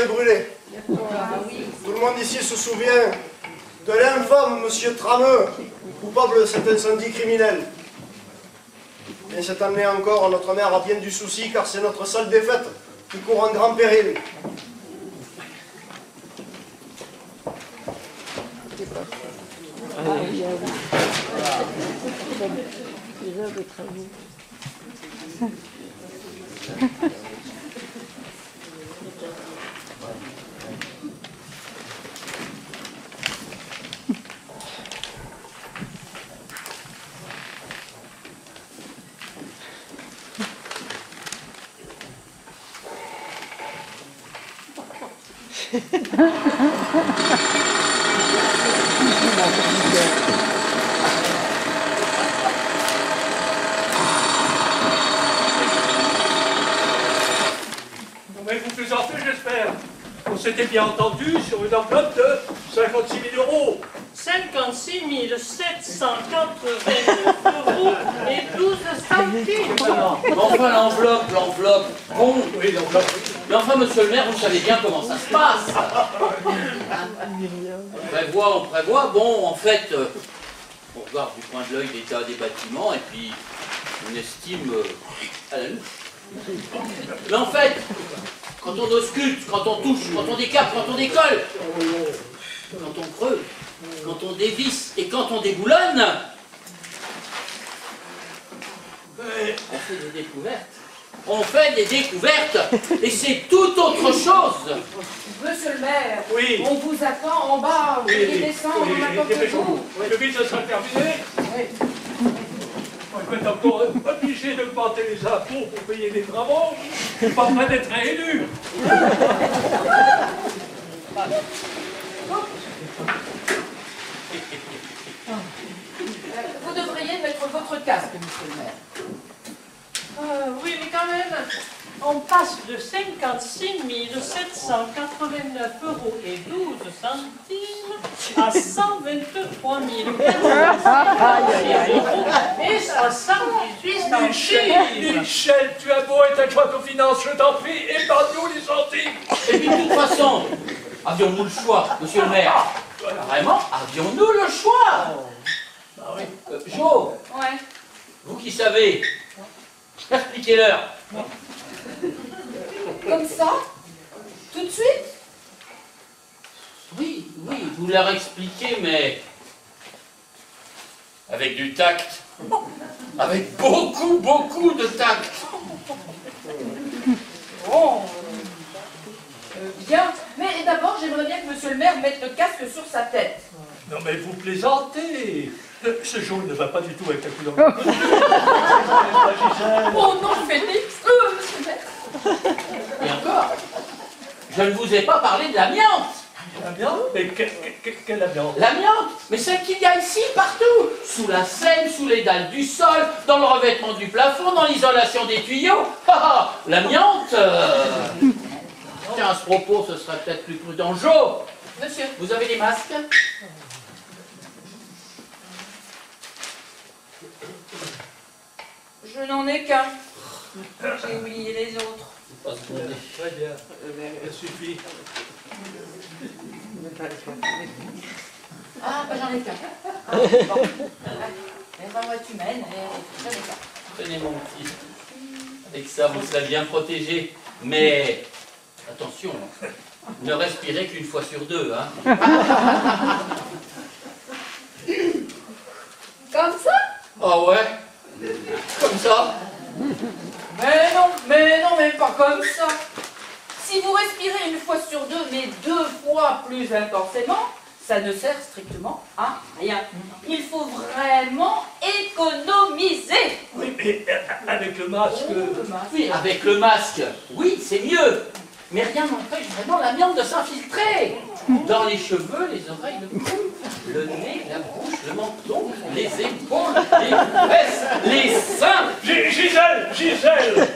avait brûlé. Tout le monde ici se souvient de l'infâme monsieur Trameux, coupable de cet incendie criminel. Et cette année encore, notre mère a bien du souci, car c'est notre salle des fêtes qui court en grand péril. Mais vous plaisantez, j'espère. On s'était bien entendu sur une enveloppe de 56 000 euros. 56 789 euros et 12 centimes. Enfin, l'enveloppe. Bon, Oui, l'enveloppe. mais enfin, monsieur le maire, vous savez bien comment ça se passe. On prévoit. Bon, en fait, on regarde du coin de l'œil l'état des bâtiments et puis on estime à la louche. Mais en fait, quand on ausculte, quand on touche, quand on décape, quand on décolle, quand on creuse, quand on dévisse et quand on déboulonne, on fait des découvertes. On fait des découvertes et c'est tout autre chose. Monsieur le maire, Oui. on vous attend en bas, vous pouvez descendre, on attend que vous. Le vide, ça sera terminé. Oui. On va être encore obligé de planter les impôts pour payer les travaux. Je suis pas prêt d'être réélu. Vous devriez mettre votre casque, monsieur le maire. Oui, mais quand même, on passe de 56 789 euros et 12 centimes à 123 euros et 78 centimes. Michel, tu as beau être adjoint aux finances, je t'en prie, épargne-nous les centimes. Et puis de toute façon, avions-nous le choix, monsieur le maire? Vraiment, avions-nous le choix? Jo, Ouais. vous qui savez, expliquez-leur. Comme ça? Tout de suite? Oui, vous leur expliquez, mais avec du tact. Avec beaucoup de tact. Bon. Bien. Mais d'abord, j'aimerais bien que monsieur le maire mette le casque sur sa tête. Non mais vous plaisantez. Ce jaune ne va pas du tout avec la couleur. Oh non, Félix, monsieur le maire. Et encore, je ne vous ai pas parlé de l'amiante. L'amiante? Mais quelle amiante? L'amiante, mais celle qu'il y a ici, partout. Sous la scène, sous les dalles du sol, dans le revêtement du plafond, dans l'isolation des tuyaux. L'amiante. Tiens, à ce propos, ce serait peut-être plus prudent. Jo, Monsieur. vous avez des masques? Je n'en ai qu'un. J'ai oublié les autres. Très bien. Ça suffit. Ah, bah j'en ai qu'un. Ah, bon. Les envoies humaines, j'en ai qu'un. Tenez mon petit. Avec ça, vous serez bien protégé. Mais attention, ne respirez qu'une fois sur deux, hein. Comme ça? Ah ouais? Comme ça? Mais non, pas comme ça. Si vous respirez une fois sur deux, mais 2 fois plus intensément, ça ne sert strictement à rien. Il faut vraiment économiser. Oui, mais avec le masque. Oui, avec le masque, oui, c'est mieux. Mais rien n'empêche vraiment l'amiante de s'infiltrer. Dans les cheveux, les oreilles, le cou, le nez, la bouche, le menton, les épaules, les fesses, les seins. Gisèle.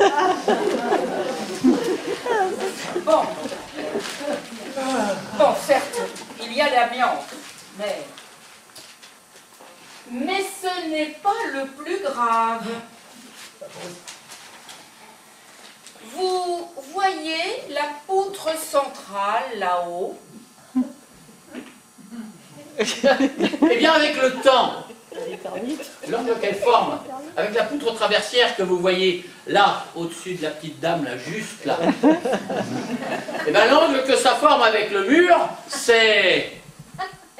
Bon, certes, il y a l'amiante, mais ce n'est pas le plus grave. Vous voyez la poutre centrale là-haut? Eh bien, avec le temps, l'angle qu'elle forme, avec la poutre traversière que vous voyez là, au-dessus de la petite dame, là, juste là, eh bien, l'angle que ça forme avec le mur, c'est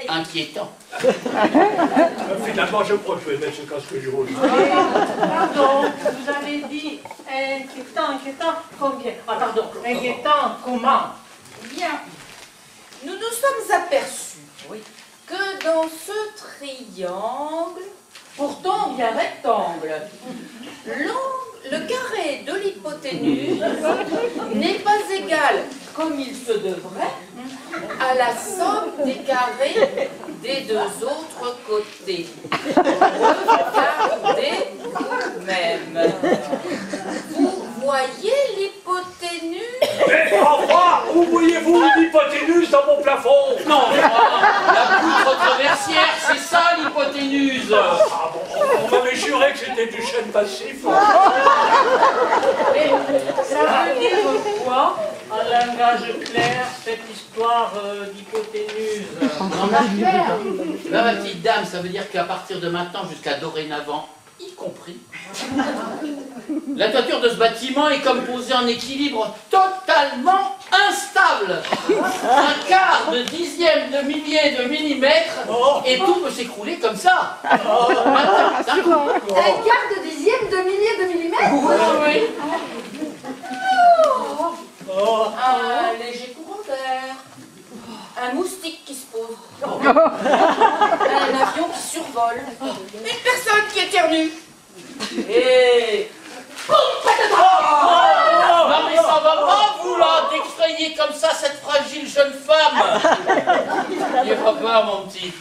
inquiétant. Finalement, je crois que je vais mettre ce casque jaune. Pardon, vous avez dit inquiétant, combien? Ah, pardon, inquiétant, comment? Bien, nous nous sommes aperçus que dans ce triangle, pourtant bien rectangle, le carré de l'hypoténuse n'est pas égal, comme il se devrait, à la somme des carrés des deux autres côtés. Regardez vous-même. Vous voyez l'hypoténuse? Mais enfin, où voyez-vous l'hypoténuse dans mon plafond? Non, la poutre traversière, c'est ça l'hypoténuse. Ah bon, on m'avait juré que c'était du chêne passif. Et ça veut dire quoi, en langage clair, cette histoire d'hypoténuse? Là, ma petite dame, ça veut dire qu'à partir de maintenant jusqu'à dorénavant, y compris, la toiture de ce bâtiment est comme posée en équilibre totalement instable. Un quart de dixième de millier de millimètre et tout peut s'écrouler comme ça. Maintenant, d'un coup. Un quart de dixième de millier de millimètre? Oui. Un léger courant d'air. Un moustique qui se pose. Un avion qui survole. Une personne qui éternue. Et... boum, patatras. Non mais ça va pas vous là, d'extrayer comme ça cette fragile jeune femme. N'ayez pas peur mon petit.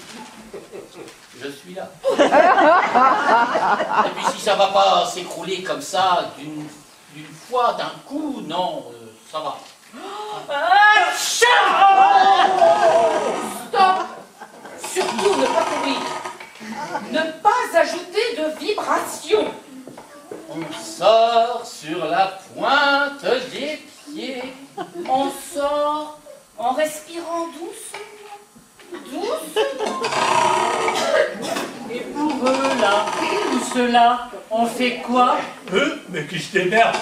Je suis là. Et puis si ça va pas s'écrouler comme ça d'une fois, d'un coup, non, ça va. Stop. Surtout ne pas courir. Ne pas ajouter de vibration. On sort sur la pointe des pieds. On sort en respirant doucement. Doucement. Et pour eux, là, tout cela, on fait quoi? Mais qui se démerde?